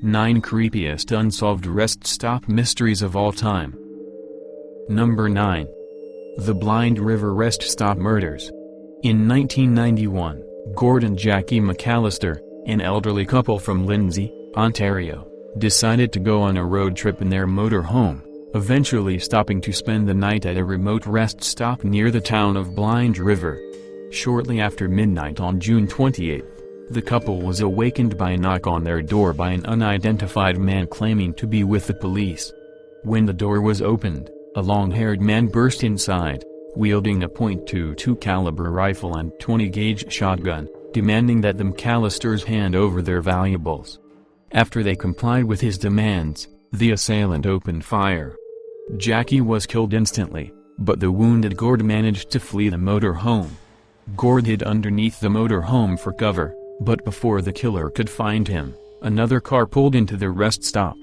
9 Creepiest Unsolved Rest Stop Mysteries of All Time. Number 9. The Blind River Rest Stop Murders. In 1991, Gordon Jackie McAllister, an elderly couple from Lindsay, Ontario, decided to go on a road trip in their motor home, eventually stopping to spend the night at a remote rest stop near the town of Blind River. Shortly after midnight on June 28, the couple was awakened by a knock on their door by an unidentified man claiming to be with the police. When the door was opened, a long-haired man burst inside, wielding a .22 caliber rifle and 20-gauge shotgun, demanding that the McAllisters hand over their valuables. After they complied with his demands, the assailant opened fire. Jackie was killed instantly, but the wounded Gord managed to flee the motor home. Gord hid underneath the motor home for cover, but before the killer could find him, another car pulled into the rest stop.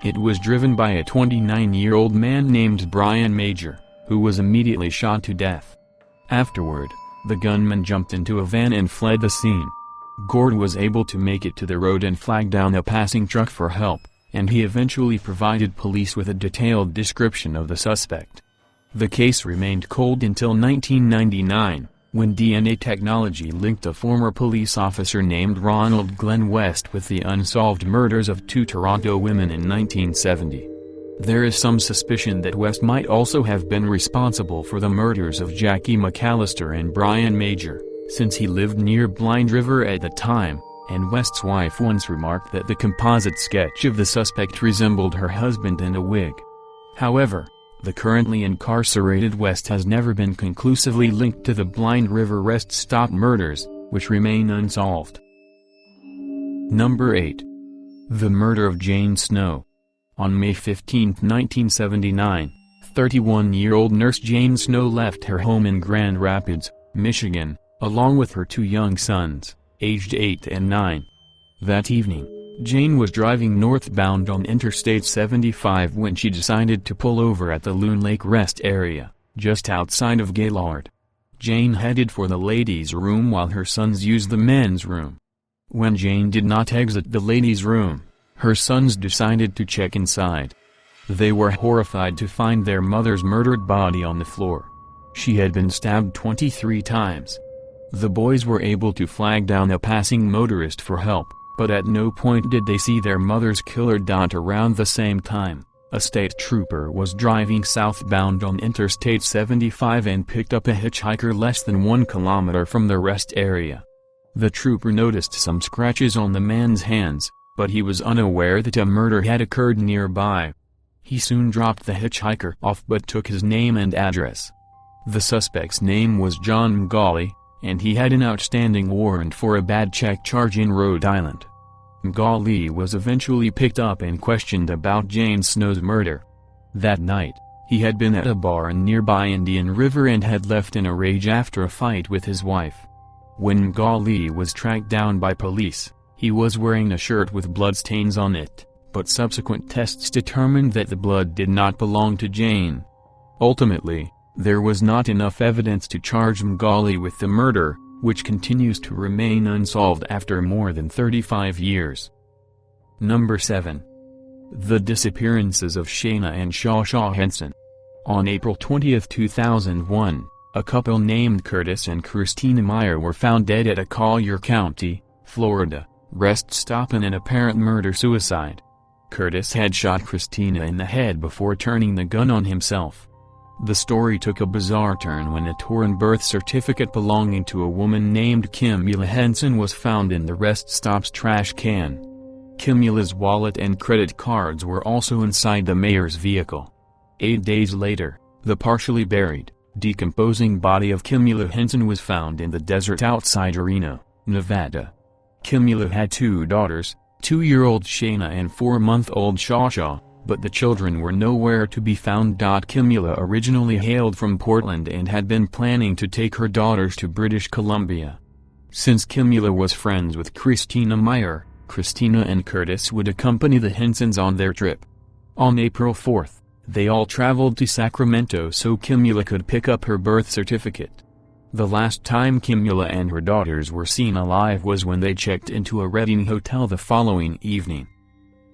It was driven by a 29-year-old man named Brian Major, who was immediately shot to death. Afterward, the gunman jumped into a van and fled the scene. Gord was able to make it to the road and flag down a passing truck for help, and he eventually provided police with a detailed description of the suspect. The case remained cold until 1999, when DNA technology linked a former police officer named Ronald Glenn West with the unsolved murders of 2 Toronto women in 1970. There is some suspicion that West might also have been responsible for the murders of Jackie McAllister and Brian Major, since he lived near Blind River at the time, and West's wife once remarked that the composite sketch of the suspect resembled her husband in a wig. However, the currently incarcerated West has never been conclusively linked to the Blind River rest stop murders, which remain unsolved. Number 8. The Murder of Jane Snow. On May 15, 1979, 31-year-old nurse Jane Snow left her home in Grand Rapids, Michigan, along with her 2 young sons, aged 8 and 9. That evening, Jane was driving northbound on Interstate 75 when she decided to pull over at the Loon Lake Rest area, just outside of Gaylord. Jane headed for the ladies' room while her sons used the men's room. When Jane did not exit the ladies' room, her sons decided to check inside. They were horrified to find their mother's murdered body on the floor. She had been stabbed 23 times. The boys were able to flag down a passing motorist for help, but at no point did they see their mother's killer. Around the same time, a state trooper was driving southbound on Interstate 75 and picked up a hitchhiker less than 1 kilometer from the rest area. The trooper noticed some scratches on the man's hands, but he was unaware that a murder had occurred nearby. He soon dropped the hitchhiker off but took his name and address. The suspect's name was John Mgally, and he had an outstanding warrant for a bad check charge in Rhode Island. Mgally was eventually picked up and questioned about Jane Snow's murder. That night, he had been at a bar in nearby Indian River and had left in a rage after a fight with his wife. When Mgally was tracked down by police, he was wearing a shirt with bloodstains on it, but subsequent tests determined that the blood did not belong to Jane. Ultimately, there was not enough evidence to charge Mgally with the murder, which continues to remain unsolved after more than 35 years. Number 7. The Disappearances of Shaina and Shausha Henson. On April 20, 2001, a couple named Curtis and Christina Meyer were found dead at a Collier County, Florida, rest stop in an apparent murder-suicide. Curtis had shot Christina in the head before turning the gun on himself. The story took a bizarre turn when a torn birth certificate belonging to a woman named Kimula Henson was found in the rest stop's trash can. Kimula's wallet and credit cards were also inside the mayor's vehicle. 8 days later, the partially buried, decomposing body of Kimula Henson was found in the desert outside Reno, Nevada. Kimula had 2 daughters, 2-year-old Shaina and 4-month-old Shausha, but the children were nowhere to be found. Kimula originally hailed from Portland and had been planning to take her daughters to British Columbia. Since Kimula was friends with Christina Meyer, Christina and Curtis would accompany the Hensons on their trip. On April 4, they all traveled to Sacramento so Kimula could pick up her birth certificate. The last time Kimula and her daughters were seen alive was when they checked into a Redding hotel the following evening.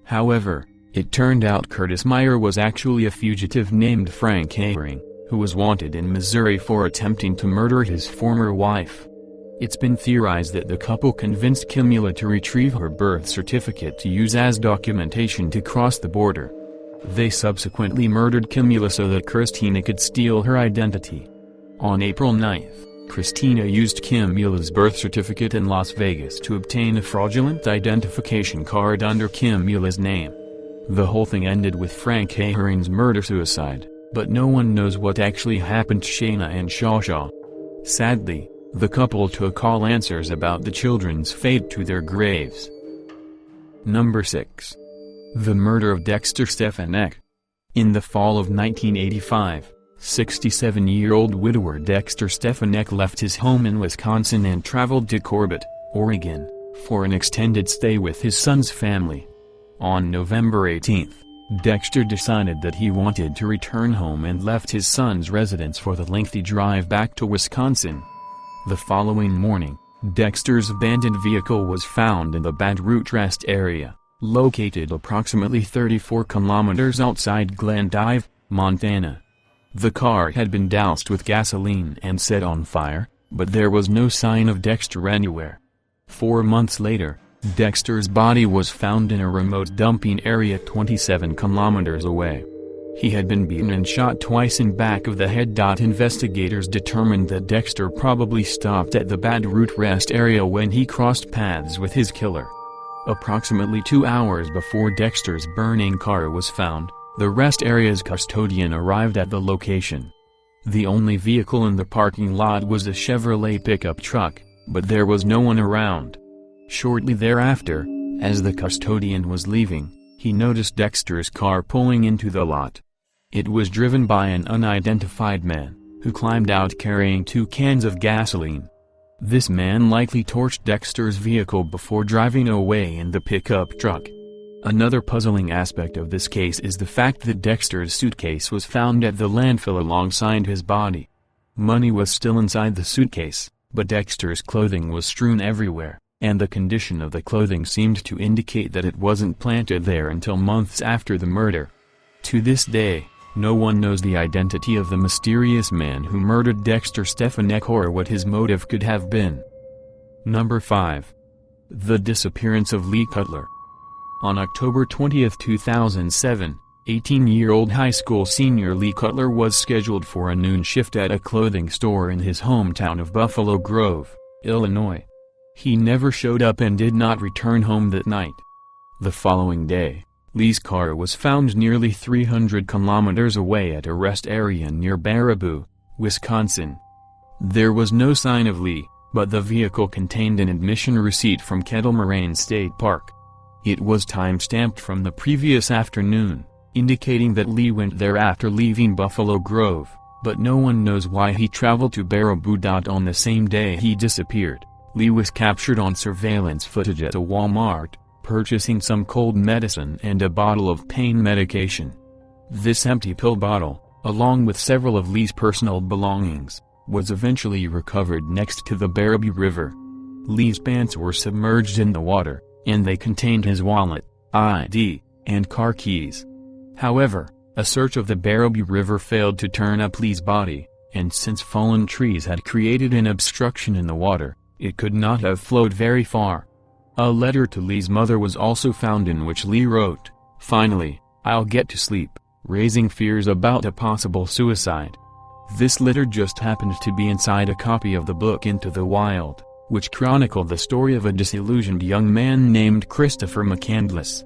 However, it turned out Curtis Meyer was actually a fugitive named Frank Harrowing, who was wanted in Missouri for attempting to murder his former wife. It's been theorized that the couple convinced Kimula to retrieve her birth certificate to use as documentation to cross the border. They subsequently murdered Kimula so that Christina could steal her identity. On April 9, Christina used Kimula's birth certificate in Las Vegas to obtain a fraudulent identification card under Kimula's name. The whole thing ended with Frank Harrowing's murder-suicide, but no one knows what actually happened to Shaina and Shausha. Sadly, the couple took all answers about the children's fate to their graves. Number 6. The murder of Dexter Stefonek. In the fall of 1985, 67-year-old widower Dexter Stefonek left his home in Wisconsin and traveled to Corbett, Oregon, for an extended stay with his son's family. On November 18, Dexter decided that he wanted to return home and left his son's residence for the lengthy drive back to Wisconsin. The following morning, Dexter's abandoned vehicle was found in the Bad Root Rest area, located approximately 34 kilometers outside Glendive, Montana. The car had been doused with gasoline and set on fire, but there was no sign of Dexter anywhere. 4 months later, Dexter's body was found in a remote dumping area 27 kilometers away. He had been beaten and shot twice in back of the head. Investigators determined that Dexter probably stopped at the Bad Root Rest area when he crossed paths with his killer. Approximately 2 hours before Dexter's burning car was found, the rest area's custodian arrived at the location. The only vehicle in the parking lot was a Chevrolet pickup truck, but there was no one around. Shortly thereafter, as the custodian was leaving, he noticed Dexter's car pulling into the lot. It was driven by an unidentified man, who climbed out carrying 2 cans of gasoline. This man likely torched Dexter's vehicle before driving away in the pickup truck. Another puzzling aspect of this case is the fact that Dexter's suitcase was found at the landfill alongside his body. Money was still inside the suitcase, but Dexter's clothing was strewn everywhere, and the condition of the clothing seemed to indicate that it wasn't planted there until months after the murder. To this day, no one knows the identity of the mysterious man who murdered Dexter Stefonek or what his motive could have been. Number 5. The disappearance of Lee Cutler. On October 20, 2007, 18-year-old high school senior Lee Cutler was scheduled for a noon shift at a clothing store in his hometown of Buffalo Grove, Illinois. He never showed up and did not return home that night. The following day, Lee's car was found nearly 300 kilometers away at a rest area near Baraboo, Wisconsin. There was no sign of Lee, but the vehicle contained an admission receipt from Kettle Moraine State Park. It was time-stamped from the previous afternoon, indicating that Lee went there after leaving Buffalo Grove, but no one knows why he traveled to Baraboo. On the same day he disappeared, Lee was captured on surveillance footage at a Walmart, purchasing some cold medicine and a bottle of pain medication. This empty pill bottle, along with several of Lee's personal belongings, was eventually recovered next to the Baraboo River. Lee's pants were submerged in the water, and they contained his wallet, ID, and car keys. However, a search of the Baraboo River failed to turn up Lee's body, and since fallen trees had created an obstruction in the water, it could not have flowed very far. A letter to Lee's mother was also found in which Lee wrote, "Finally, I'll get to sleep," raising fears about a possible suicide. This letter just happened to be inside a copy of the book Into the Wild, which chronicled the story of a disillusioned young man named Christopher McCandless.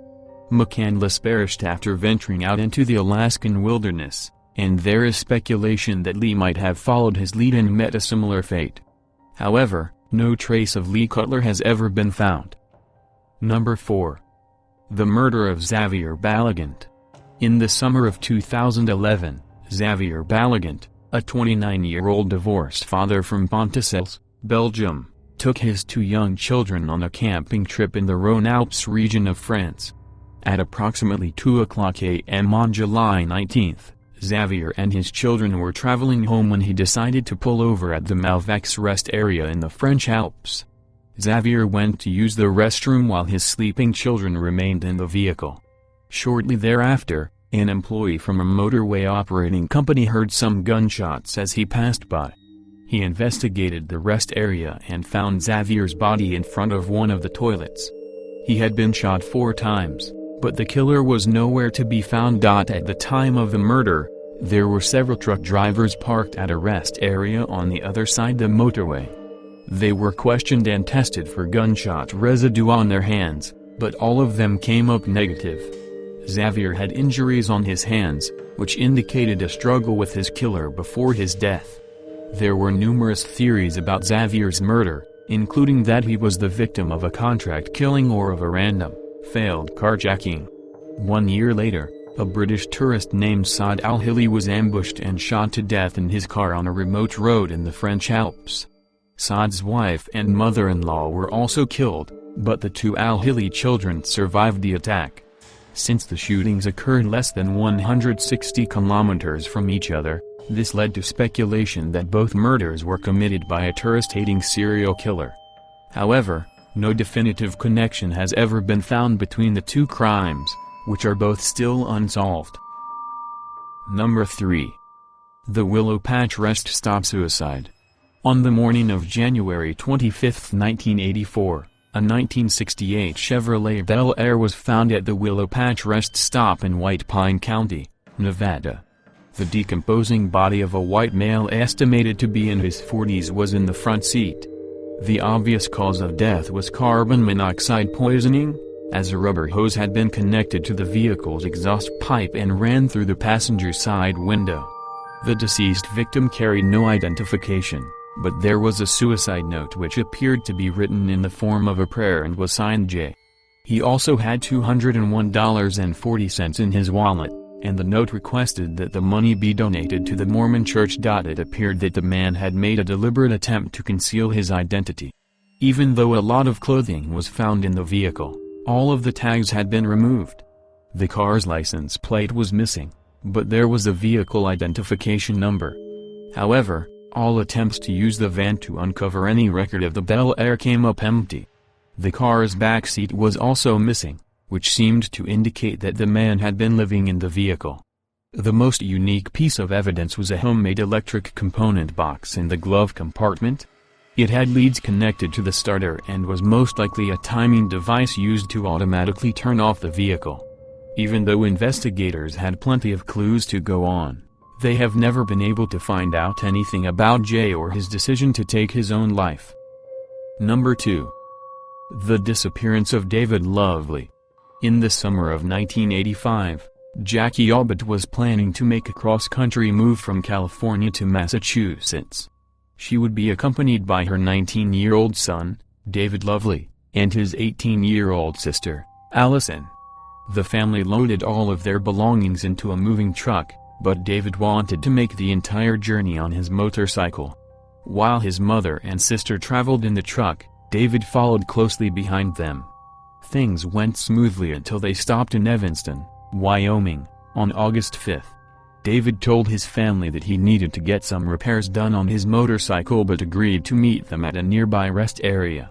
McCandless perished after venturing out into the Alaskan wilderness, and there is speculation that Lee might have followed his lead and met a similar fate. However, no trace of Lee Cutler has ever been found. Number 4. The murder of Xavier Baligant. In the summer of 2011, Xavier Baligant, a 29-year-old divorced father from Ponticelles, Belgium, took his 2 young children on a camping trip in the Rhône-Alpes region of France. At approximately 2:00 a.m. on July 19, Xavier and his children were traveling home when he decided to pull over at the Malvax rest area in the French Alps. Xavier went to use the restroom while his sleeping children remained in the vehicle, Shortly thereafter, an employee from a motorway operating company heard some gunshots as he passed by. He investigated the rest area and found Xavier's body in front of one of the toilets. He had been shot 4 times, but the killer was nowhere to be found. At the time of the murder, there were several truck drivers parked at a rest area on the other side the motorway. They were questioned and tested for gunshot residue on their hands, but all of them came up negative. Xavier had injuries on his hands, which indicated a struggle with his killer before his death. There were numerous theories about Xavier's murder, including that he was the victim of a contract killing or of a random, failed carjacking. 1 year later, a British tourist named Saad al-Hili was ambushed and shot to death in his car on a remote road in the French Alps. Saad's wife and mother-in-law were also killed, but the 2 al-Hili children survived the attack. Since the shootings occurred less than 160 kilometers from each other, this led to speculation that both murders were committed by a tourist-hating serial killer. However, no definitive connection has ever been found between the 2 crimes, which are both still unsolved. Number 3. The Willow Patch Rest Stop Suicide. On the morning of January 25, 1984, a 1968 Chevrolet Bel Air was found at the Willow Patch Rest Stop in White Pine County, Nevada. The decomposing body of a white male estimated to be in his 40s was in the front seat. The obvious cause of death was carbon monoxide poisoning, as a rubber hose had been connected to the vehicle's exhaust pipe and ran through the passenger side window. The deceased victim carried no identification, but there was a suicide note which appeared to be written in the form of a prayer and was signed J. He also had $201.40 in his wallet, and the note requested that the money be donated to the Mormon Church. It appeared that the man had made a deliberate attempt to conceal his identity. Even though a lot of clothing was found in the vehicle, all of the tags had been removed. The car's license plate was missing, but there was a vehicle identification number. However, all attempts to use the van to uncover any record of the Bel Air came up empty. The car's back seat was also missing, which seemed to indicate that the man had been living in the vehicle. The most unique piece of evidence was a homemade electric component box in the glove compartment. It had leads connected to the starter and was most likely a timing device used to automatically turn off the vehicle. Even though investigators had plenty of clues to go on, they have never been able to find out anything about Jay or his decision to take his own life. Number 2. The disappearance of David Lovely. In the summer of 1985, Jackie Albert was planning to make a cross-country move from California to Massachusetts. She would be accompanied by her 19-year-old son, David Lovely, and his 18-year-old sister, Allison. The family loaded all of their belongings into a moving truck, but David wanted to make the entire journey on his motorcycle. While his mother and sister traveled in the truck, David followed closely behind them. Things went smoothly until they stopped in Evanston, Wyoming, on August 5. David told his family that he needed to get some repairs done on his motorcycle but agreed to meet them at a nearby rest area.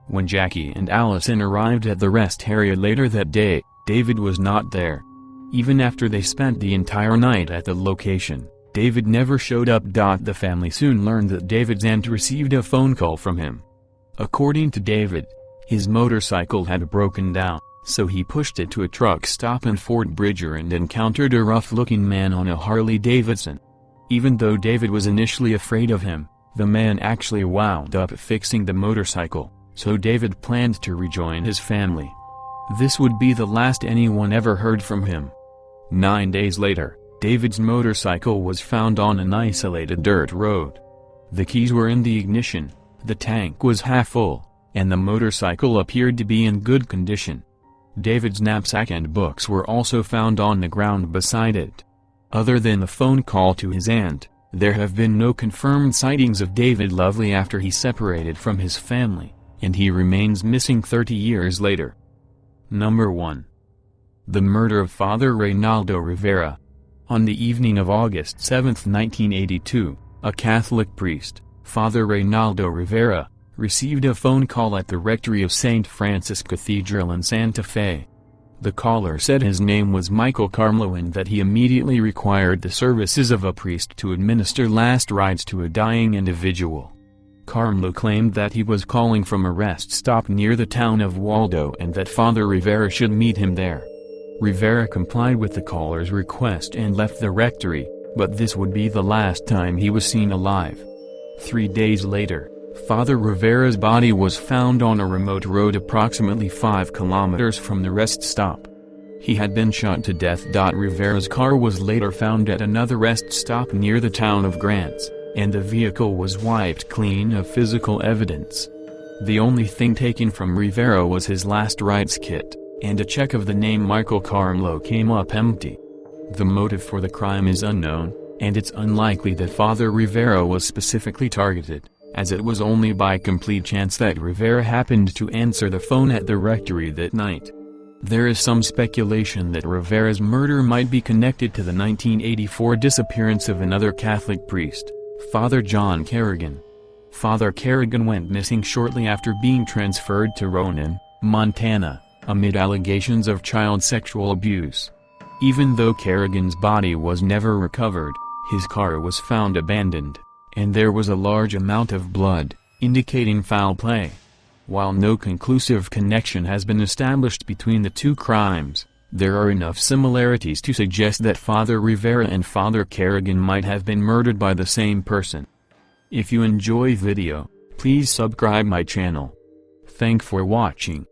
When Jackie and Allison arrived at the rest area later that day, David was not there. Even after they spent the entire night at the location, David never showed up. The family soon learned that David's aunt received a phone call from him. According to David, his motorcycle had broken down, so he pushed it to a truck stop in Fort Bridger and encountered a rough-looking man on a Harley-Davidson. Even though David was initially afraid of him, the man actually wound up fixing the motorcycle, so David planned to rejoin his family. This would be the last anyone ever heard from him. 9 days later, David's motorcycle was found on an isolated dirt road. The keys were in the ignition, the tank was half full, and the motorcycle appeared to be in good condition. David's knapsack and books were also found on the ground beside it. Other than the phone call to his aunt, there have been no confirmed sightings of David Lovely after he separated from his family, and he remains missing 30 years later. Number 1. The murder of Father Reynaldo Rivera. On the evening of August 7, 1982, a Catholic priest, Father Reynaldo Rivera, received a phone call at the rectory of St. Francis Cathedral in Santa Fe. The caller said his name was Michael Carmelo and that he immediately required the services of a priest to administer last rites to a dying individual. Carmelo claimed that he was calling from a rest stop near the town of Waldo and that Father Rivera should meet him there. Rivera complied with the caller's request and left the rectory, but this would be the last time he was seen alive. 3 days later, Father Rivera's body was found on a remote road approximately 5 kilometers from the rest stop. He had been shot to death. Rivera's car was later found at another rest stop near the town of Grants, and the vehicle was wiped clean of physical evidence. The only thing taken from Rivera was his last rites kit, and a check of the name Michael Carmelo came up empty. The motive for the crime is unknown, and it's unlikely that Father Rivera was specifically targeted, as it was only by complete chance that Rivera happened to answer the phone at the rectory that night. There is some speculation that Rivera's murder might be connected to the 1984 disappearance of another Catholic priest, Father John Kerrigan. Father Kerrigan went missing shortly after being transferred to Ronan, Montana, amid allegations of child sexual abuse. Even though Kerrigan's body was never recovered, his car was found abandoned, and there was a large amount of blood, indicating foul play. While no conclusive connection has been established between the two crimes, there are enough similarities to suggest that Father Rivera and Father Kerrigan might have been murdered by the same person. If you enjoy video, please subscribe my channel. Thanks for watching.